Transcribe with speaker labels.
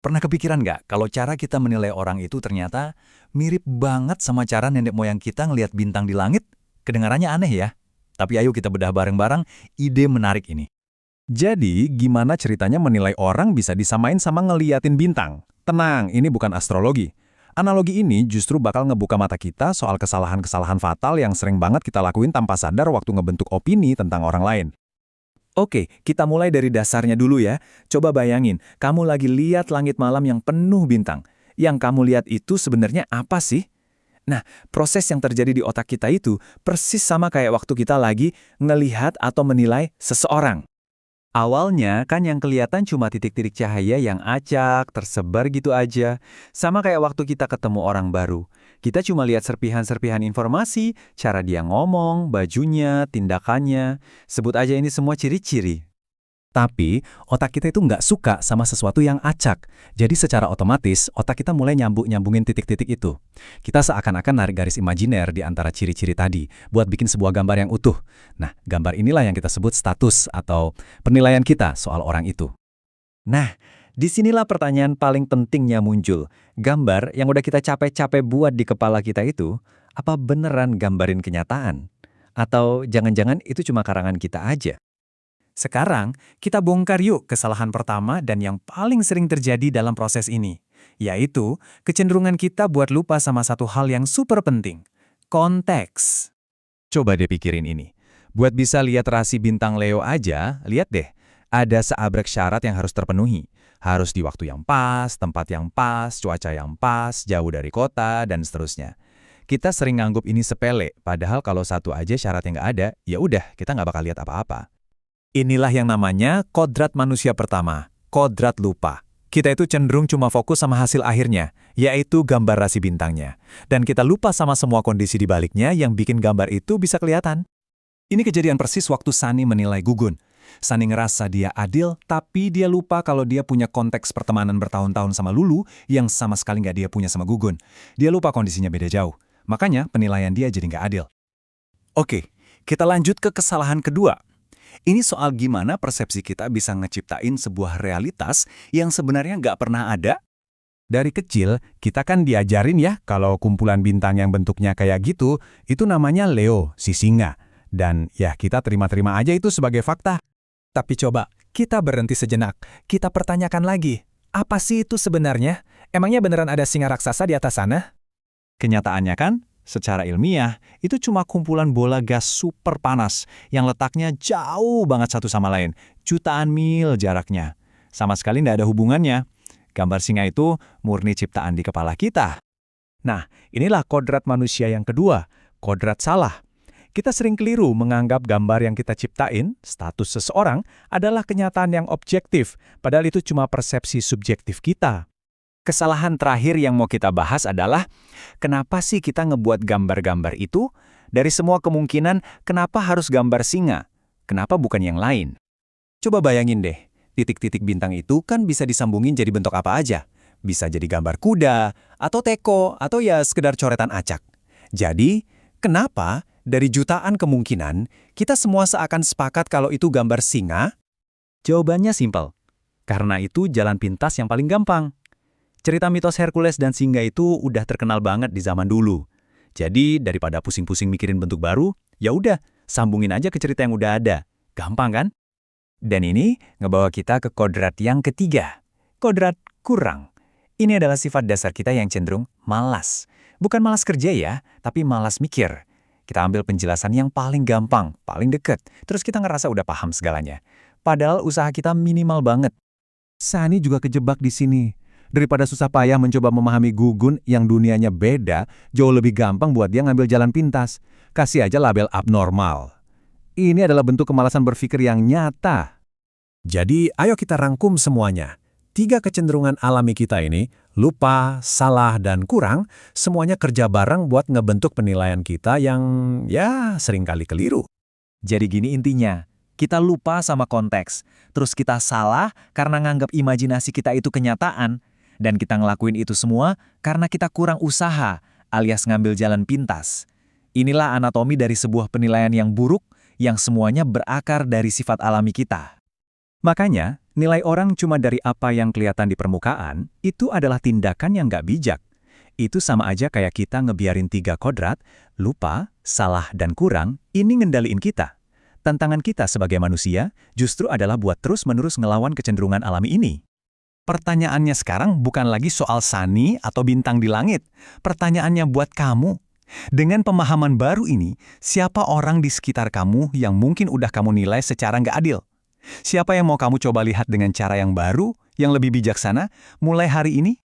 Speaker 1: Pernah kepikiran nggak kalau cara kita menilai orang itu ternyata mirip banget sama cara nenek moyang kita ngelihat bintang di langit? Kedengarannya aneh ya? Tapi ayo kita bedah bareng-bareng ide menarik ini.
Speaker 2: Jadi, gimana ceritanya menilai orang bisa disamain sama ngeliatin bintang? Tenang, ini bukan astrologi. Analogi ini justru bakal ngebuka mata kita soal kesalahan-kesalahan fatal yang sering banget kita lakuin tanpa sadar waktu ngebentuk opini tentang orang lain.
Speaker 3: Oke, kita mulai dari dasarnya dulu ya. Coba bayangin, kamu lagi lihat langit malam yang penuh bintang. Yang kamu lihat itu sebenarnya apa sih? Nah, proses yang terjadi di otak kita itu persis sama kayak waktu kita lagi ngelihat atau menilai seseorang. Awalnya kan yang kelihatan cuma titik-titik cahaya yang acak, tersebar gitu aja. Sama kayak waktu kita ketemu orang baru. Kita cuma lihat serpihan-serpihan informasi, cara dia ngomong, bajunya, tindakannya. Sebut aja ini semua ciri-ciri.
Speaker 2: Tapi, otak kita itu nggak suka sama sesuatu yang acak. Jadi secara otomatis, otak kita mulai nyambungin titik-titik itu. Kita seakan-akan narik garis imajiner di antara ciri-ciri tadi, buat bikin sebuah gambar yang utuh. Nah, gambar inilah yang kita sebut status atau penilaian kita soal orang itu.
Speaker 3: Nah, disinilah pertanyaan paling pentingnya muncul. Gambar yang udah kita capek-capek buat di kepala kita itu, apa beneran gambarin kenyataan? Atau jangan-jangan itu cuma karangan kita aja? Sekarang, kita bongkar yuk kesalahan pertama dan yang paling sering terjadi dalam proses ini, yaitu kecenderungan kita buat lupa sama satu hal yang super penting, konteks.
Speaker 2: Coba deh pikirin ini. Buat bisa lihat rasi bintang Leo aja, lihat deh. Ada seabrek syarat yang harus terpenuhi. Harus di waktu yang pas, tempat yang pas, cuaca yang pas, jauh dari kota, dan seterusnya. Kita sering ngangguk ini sepele, padahal kalau satu aja syarat yang nggak ada, ya udah, kita nggak bakal lihat apa-apa.
Speaker 3: Inilah yang namanya kodrat manusia pertama, kodrat lupa. Kita itu cenderung cuma fokus sama hasil akhirnya, yaitu gambar rasi bintangnya. Dan kita lupa sama semua kondisi di baliknya yang bikin gambar itu bisa kelihatan. Ini kejadian persis waktu Sunny menilai Gugun. Sunny ngerasa dia adil, tapi dia lupa kalau dia punya konteks pertemanan bertahun-tahun sama Lulu yang sama sekali nggak dia punya sama Gugun. Dia lupa kondisinya beda jauh. Makanya penilaian dia jadi nggak adil. Oke, kita lanjut ke kesalahan kedua. Ini soal gimana persepsi kita bisa ngeciptain sebuah realitas yang sebenarnya nggak pernah ada.
Speaker 2: Dari kecil, kita kan diajarin ya kalau kumpulan bintang yang bentuknya kayak gitu, itu namanya Leo, si singa. Dan ya kita terima-terima aja itu sebagai fakta.
Speaker 3: Tapi coba, kita berhenti sejenak. Kita pertanyakan lagi, apa sih itu sebenarnya? Emangnya beneran ada singa raksasa di atas sana? Kenyataannya kan, secara ilmiah, itu cuma kumpulan bola gas super panas yang letaknya jauh banget satu sama lain, jutaan mil jaraknya. Sama sekali nggak ada hubungannya. Gambar singa itu murni ciptaan di kepala kita. Nah, inilah kodrat manusia yang kedua, kodrat salah. Kita sering keliru menganggap gambar yang kita ciptain, status seseorang, adalah kenyataan yang objektif, padahal itu cuma persepsi subjektif kita. Kesalahan terakhir yang mau kita bahas adalah, kenapa sih kita ngebuat gambar-gambar itu? Dari semua kemungkinan, kenapa harus gambar singa? Kenapa bukan yang lain? Coba bayangin deh, titik-titik bintang itu kan bisa disambungin jadi bentuk apa aja. Bisa jadi gambar kuda, atau teko, atau ya sekedar coretan acak. Jadi, kenapa dari jutaan kemungkinan, kita semua seakan sepakat kalau itu gambar singa? Jawabannya simpel. Karena itu jalan pintas yang paling gampang. Cerita mitos Hercules dan singa itu udah terkenal banget di zaman dulu. Jadi, daripada pusing-pusing mikirin bentuk baru, ya udah, sambungin aja ke cerita yang udah ada. Gampang kan? Dan ini ngebawa kita ke kodrat yang ketiga. Kodrat kurang. Ini adalah sifat dasar kita yang cenderung malas. Bukan malas kerja ya, tapi malas mikir. Kita ambil penjelasan yang paling gampang, paling deket. Terus kita ngerasa udah paham segalanya. Padahal usaha kita minimal banget.
Speaker 2: Sunny juga kejebak di sini. Daripada susah payah mencoba memahami Gugun yang dunianya beda, jauh lebih gampang buat dia ngambil jalan pintas. Kasih aja label abnormal. Ini adalah bentuk kemalasan berpikir yang nyata. Jadi, ayo kita rangkum semuanya. 3 kecenderungan alami kita ini, lupa, salah, dan kurang, semuanya kerja bareng buat ngebentuk penilaian kita yang, ya, seringkali keliru.
Speaker 3: Jadi gini intinya, kita lupa sama konteks, terus kita salah karena nganggap imajinasi kita itu kenyataan, dan kita ngelakuin itu semua karena kita kurang usaha, alias ngambil jalan pintas. Inilah anatomi dari sebuah penilaian yang buruk, yang semuanya berakar dari sifat alami kita. Makanya,
Speaker 2: Nilai orang cuma dari apa yang kelihatan di permukaan, itu adalah tindakan yang nggak bijak. Itu sama aja kayak kita ngebiarin 3 kodrat, lupa, salah, dan kurang, ini ngendaliin kita. Tantangan kita sebagai manusia justru adalah buat terus-menerus ngelawan kecenderungan alami ini.
Speaker 3: Pertanyaannya sekarang bukan lagi soal Sani atau bintang di langit. Pertanyaannya buat kamu. Dengan pemahaman baru ini, siapa orang di sekitar kamu yang mungkin udah kamu nilai secara nggak adil? Siapa yang mau kamu coba lihat dengan cara yang baru, yang lebih bijaksana, mulai hari ini?